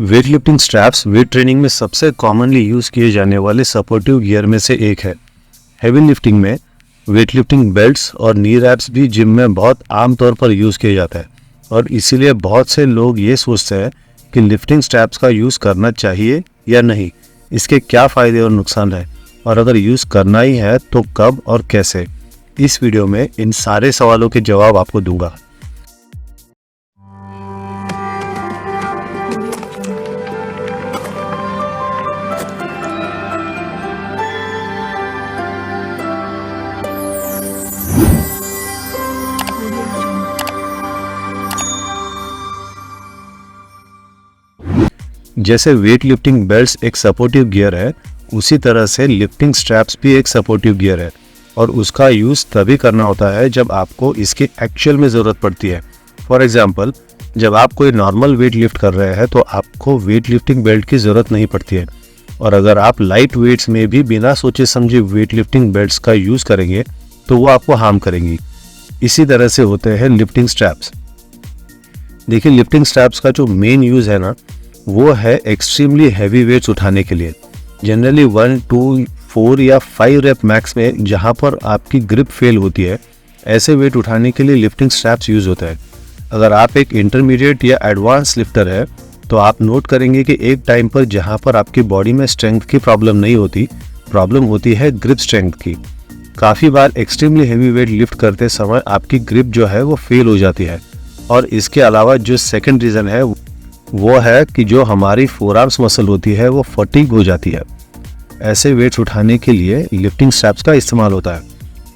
Weight lifting straps weight training में सबसे commonly use किए जाने वाले सपोर्टिव गियर में से एक है। हेवी लिफ्टिंग में वेट लिफ्टिंग बेल्ट्स और नी रैप्स भी जिम में बहुत आम तौर पर यूज़ किया जाता है और इसीलिए बहुत से लोग ये सोचते हैं कि लिफ्टिंग स्ट्रैप्स का यूज़ करना चाहिए या नहीं, इसके क्या फ़ायदे और नुकसान हैं और अगर यूज़ करना ही है तो कब और कैसे। इस वीडियो में इन सारे सवालों के जवाब आपको दूंगा। जैसे वेट लिफ्टिंग बेल्ट्स एक सपोर्टिव गियर है, उसी तरह से लिफ्टिंग स्ट्रैप्स भी एक सपोर्टिव गियर है और उसका यूज़ तभी करना होता है जब आपको इसकी एक्चुअल में ज़रूरत पड़ती है। फॉर एग्जांपल, जब आप कोई नॉर्मल वेट लिफ्ट कर रहे हैं तो आपको वेट लिफ्टिंग बेल्ट की ज़रूरत नहीं पड़ती है, और अगर आप लाइट वेट्स में भी बिना सोचे समझे वेट लिफ्टिंग बेल्ट्स का यूज़ करेंगे तो वो आपको हार्म करेंगी। इसी तरह से होते हैं लिफ्टिंग स्ट्रैप्स। देखिए, लिफ्टिंग स्ट्रैप्स का जो मेन यूज़ है ना, वो है एक्सट्रीमली हैवी वेट्स उठाने के लिए। जनरली 1, 2, 4 या 5 रेप मैक्स में जहाँ पर आपकी ग्रिप फेल होती है, ऐसे वेट उठाने के लिए लिफ्टिंग स्ट्रैप्स यूज़ होता है। अगर आप एक इंटरमीडिएट या एडवांस लिफ्टर है तो आप नोट करेंगे कि एक टाइम पर जहाँ पर आपकी बॉडी में स्ट्रेंथ की प्रॉब्लम नहीं होती, प्रॉब्लम होती है ग्रिप स्ट्रेंथ की। काफ़ी बार एक्सट्रीमली हैवी वेट लिफ्ट करते समय आपकी ग्रिप जो है वो फेल हो जाती है। और इसके अलावा जो सेकेंड रीज़न है वो है कि जो हमारी फोरआर्म्स मसल होती है वो फटीग हो जाती है। ऐसे वेट्स उठाने के लिए लिफ्टिंग स्ट्रैप्स का इस्तेमाल होता है।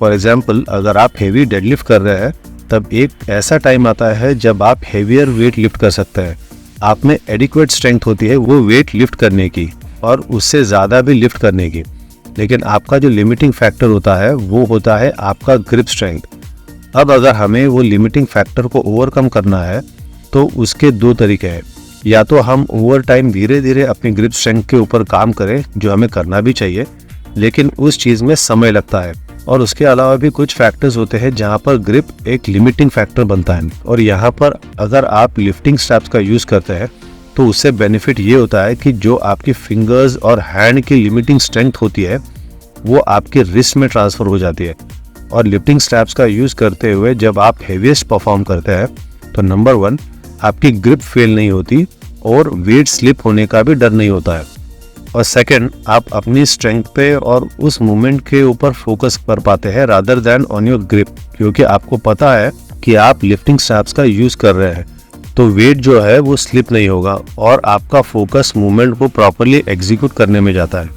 फॉर एग्जांपल, अगर आप हेवी डेडलिफ्ट कर रहे हैं तब एक ऐसा टाइम आता है जब आप हेवियर वेट लिफ्ट कर सकते हैं। आप में एडिक्वेट स्ट्रेंथ होती है वो वेट लिफ्ट करने की और उससे ज़्यादा भी लिफ्ट करने की, लेकिन आपका जो लिमिटिंग फैक्टर होता है वो होता है आपका ग्रिप स्ट्रेंथ। अब अगर हमें वो लिमिटिंग फैक्टर को ओवरकम करना है तो उसके दो तरीके हैं। या तो हम ओवर टाइम धीरे धीरे अपनी ग्रिप स्ट्रेंथ के ऊपर काम करें, जो हमें करना भी चाहिए, लेकिन उस चीज़ में समय लगता है। और उसके अलावा भी कुछ फैक्टर्स होते हैं जहाँ पर ग्रिप एक लिमिटिंग फैक्टर बनता है। और यहाँ पर अगर आप लिफ्टिंग स्ट्रैप्स का यूज़ करते हैं तो उससे बेनिफिट ये होता है कि जो आपकी फिंगर्स और हैंड की लिमिटिंग स्ट्रेंथ होती है वो आपके रिस्ट में ट्रांसफ़र हो जाती है। और लिफ्टिंग स्ट्रैप्स का यूज़ करते हुए जब आप हेवीएस्ट परफॉर्म करते हैं तो नंबर 1, आपकी ग्रिप फेल नहीं होती और वेट स्लिप होने का भी डर नहीं होता है। और सेकंड, आप अपनी स्ट्रेंथ पे और उस मूवमेंट के ऊपर फोकस कर पाते हैं rather than on your grip, क्योंकि आपको पता है कि आप लिफ्टिंग स्ट्रैप्स का यूज़ कर रहे हैं तो वेट जो है वो स्लिप नहीं होगा और आपका फोकस मूवमेंट को प्रॉपरली एग्जीक्यूट करने में जाता है।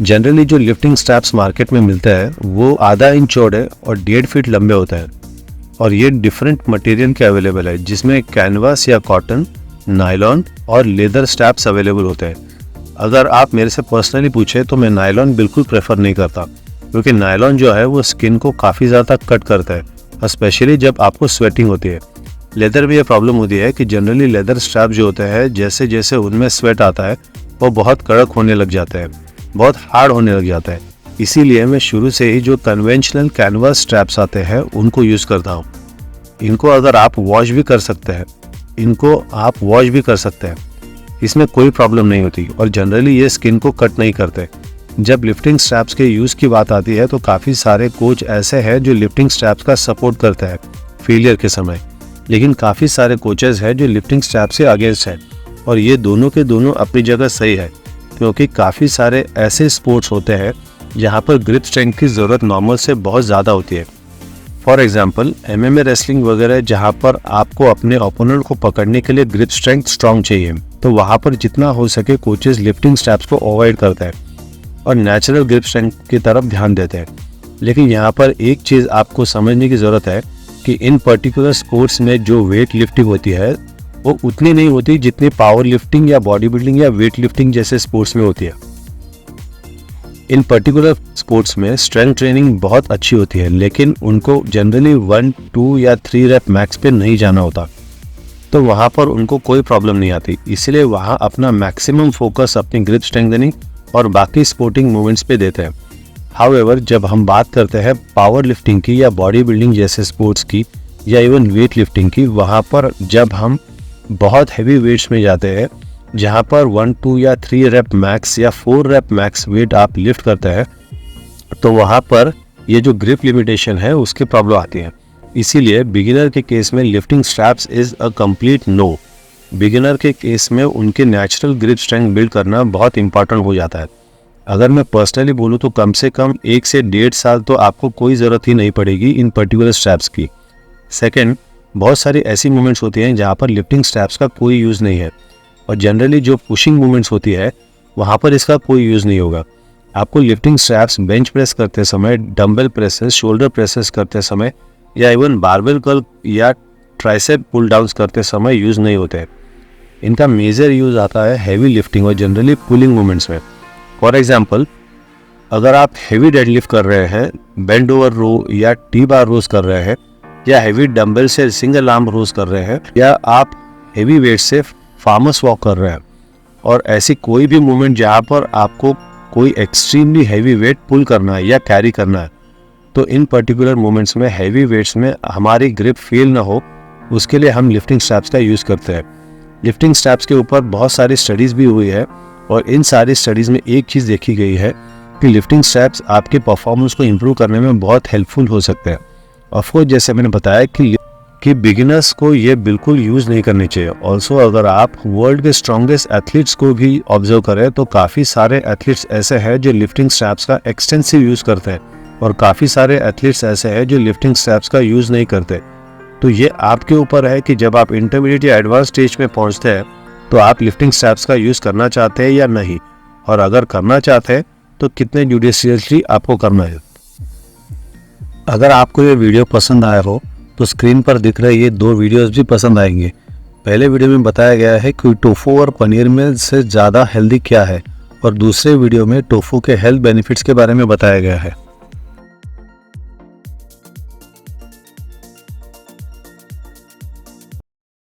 जनरली जो लिफ्टिंग स्ट्रैप्स मार्केट में मिलते हैं वो आधा इंच चौड़े और 1.5 फीट लंबे होते हैं और ये डिफरेंट मटेरियल के अवेलेबल है, जिसमें कैनवास या कॉटन, नायलॉन और लेदर स्ट्रैप्स अवेलेबल होते हैं। अगर आप मेरे से पर्सनली पूछे तो मैं नायलॉन बिल्कुल प्रेफर नहीं करता, क्योंकि नायलॉन जो है वो स्किन को काफ़ी ज़्यादा कट करता है, स्पेशली जब आपको स्वेटिंग होती है। लेदर में ये प्रॉब्लम होती है कि जनरली लेदर स्ट्रैप जो होते हैं जैसे जैसे उनमें स्वेट आता है वो बहुत कड़क होने लग जाते हैं, बहुत हार्ड होने लग जाता है। इसीलिए मैं शुरू से ही जो कन्वेंशनल कैनवास स्ट्रैप्स आते हैं उनको यूज़ करता हूँ। इनको अगर आप वॉश भी कर सकते हैं, इसमें कोई प्रॉब्लम नहीं होती और जनरली ये स्किन को कट नहीं करते। जब लिफ्टिंग स्ट्रैप्स के यूज़ की बात आती है तो काफ़ी सारे कोच ऐसे हैं जो लिफ्टिंग स्ट्रैप्स का सपोर्ट करते हैं फेलियर के समय, लेकिन काफ़ी सारे कोचेस हैं जो लिफ्टिंग स्ट्रैप से अगेंस्ट है। और ये दोनों के दोनों अपनी जगह सही है, क्योंकि काफ़ी सारे ऐसे स्पोर्ट्स होते हैं जहाँ पर ग्रिप स्ट्रेंथ की ज़रूरत नॉर्मल से बहुत ज़्यादा होती है। फॉर एग्जाम्पल, MMA रेसलिंग वगैरह, जहाँ पर आपको अपने ओपोनेंट को पकड़ने के लिए ग्रिप स्ट्रेंथ स्ट्रांग चाहिए, तो वहाँ पर जितना हो सके कोचेस लिफ्टिंग स्ट्रैप्स को अवॉइड करते हैं और नेचुरल ग्रिप स्ट्रेंथ की तरफ ध्यान देते हैं। लेकिन यहाँ पर एक चीज़ आपको समझने की ज़रूरत है कि इन पर्टिकुलर स्पोर्ट्स में जो वेट लिफ्टिंग होती है वो उतनी नहीं होती जितनी पावर लिफ्टिंग या बॉडी बिल्डिंग या वेट लिफ्टिंग जैसे स्पोर्ट्स में होती है। इन पर्टिकुलर स्पोर्ट्स में स्ट्रेंथ ट्रेनिंग बहुत अच्छी होती है, लेकिन उनको जनरली 1, 2 या 3 रेप मैक्स पे नहीं जाना होता, तो वहाँ पर उनको कोई प्रॉब्लम नहीं आती। इसलिए वहाँ अपना मैक्सिमम फोकस अपनी ग्रिप स्ट्रेंथनिंग और बाकी स्पोर्टिंग मूवमेंट्स पे देते हैं। हाउएवर, जब हम बात करते हैं पावर लिफ्टिंग की या बॉडी बिल्डिंग जैसे स्पोर्ट्स की या इवन वेट लिफ्टिंग की, वहाँ पर जब हम बहुत हैवी वेट्स में जाते हैं जहाँ पर 1, 2 या 3 रेप मैक्स या 4 रेप मैक्स वेट आप लिफ्ट करते हैं, तो वहाँ पर ये जो ग्रिप लिमिटेशन है उसकी प्रॉब्लम आती है। इसीलिए बिगिनर के केस में lifting straps is a complete no. Beginner के केस में उनके नेचुरल ग्रिप स्ट्रेंथ बिल्ड करना बहुत इंपॉर्टेंट हो जाता है। अगर मैं पर्सनली बोलूँ तो कम से कम 1 से 1.5 साल तो आपको कोई ज़रूरत ही नहीं पड़ेगी इन पर्टिकुलर स्ट्रैप्स की। सेकंड, बहुत सारी ऐसी मूवमेंट्स होती हैं जहाँ पर लिफ्टिंग स्ट्रैप्स का कोई यूज़ नहीं है, और जनरली जो पुशिंग मूवमेंट्स होती है वहाँ पर इसका कोई यूज़ नहीं होगा। आपको लिफ्टिंग स्ट्रैप्स बेंच प्रेस करते समय, डंबल प्रेसेस, शोल्डर प्रेसेस करते समय या इवन बारबेल कर्ल या ट्राइसेप पुल डाउन्स करते समय यूज़ नहीं होते हैं। इनका मेजर यूज़ आता है हैवी लिफ्टिंग और जनरली पुलिंग मूवमेंट्स में। फॉर एग्जाम्पल, अगर आप हैवी डेडलिफ्ट कर रहे हैं, बेंड ओवर रो या टी बार रोज कर रहे हैं, या हैवी डंबल से सिंगल आर्म रोज कर रहे हैं, या आप हैवी वेट से फार्मर्स वॉक कर रहे हैं, और ऐसी कोई भी मूवमेंट जहाँ पर आपको कोई एक्सट्रीमली हैवी वेट पुल करना है या कैरी करना है, तो इन पर्टिकुलर मूवमेंट्स में हैवी वेट्स में हमारी ग्रिप फेल ना हो, उसके लिए हम लिफ्टिंग स्ट्रैप्स का यूज़ करते हैं। लिफ्टिंग स्ट्रैप्स के ऊपर बहुत सारी स्टडीज़ भी हुई है, और इन सारी स्टडीज़ में एक चीज़ देखी गई है कि लिफ्टिंग स्ट्रैप्स आपके परफॉर्मेंस को इम्प्रूव करने में बहुत हेल्पफुल हो सकते हैं। ऑफकोर्स जैसे मैंने बताया कि बिगिनर्स को ये बिल्कुल यूज़ नहीं करनी चाहिए। ऑल्सो अगर आप वर्ल्ड के स्ट्रॉन्गेस्ट एथलीट्स को भी ऑब्जर्व करें तो काफ़ी सारे एथलीट्स ऐसे हैं जो लिफ्टिंग स्ट्रैप्स का एक्सटेंसिव यूज़ करते हैं, और काफ़ी सारे एथलीट्स ऐसे हैं जो लिफ्टिंग स्ट्रैप्स का यूज़ नहीं करते। तो ये आपके ऊपर है कि जब आप इंटरमीडिएट या एडवांस स्टेज में पहुँचते हैं तो आप लिफ्टिंग स्ट्रैप्स का यूज़ करना चाहते हैं या नहीं, और अगर करना चाहते हैं तो कितने जुडिशियसली आपको करना है। अगर आपको ये वीडियो पसंद आया हो तो स्क्रीन पर दिख रहे ये 2 वीडियोस भी पसंद आएंगे। पहले वीडियो में बताया गया है कि टोफू और पनीर में से ज़्यादा हेल्दी क्या है, और दूसरे वीडियो में टोफू के हेल्थ बेनिफिट्स के बारे में बताया गया है।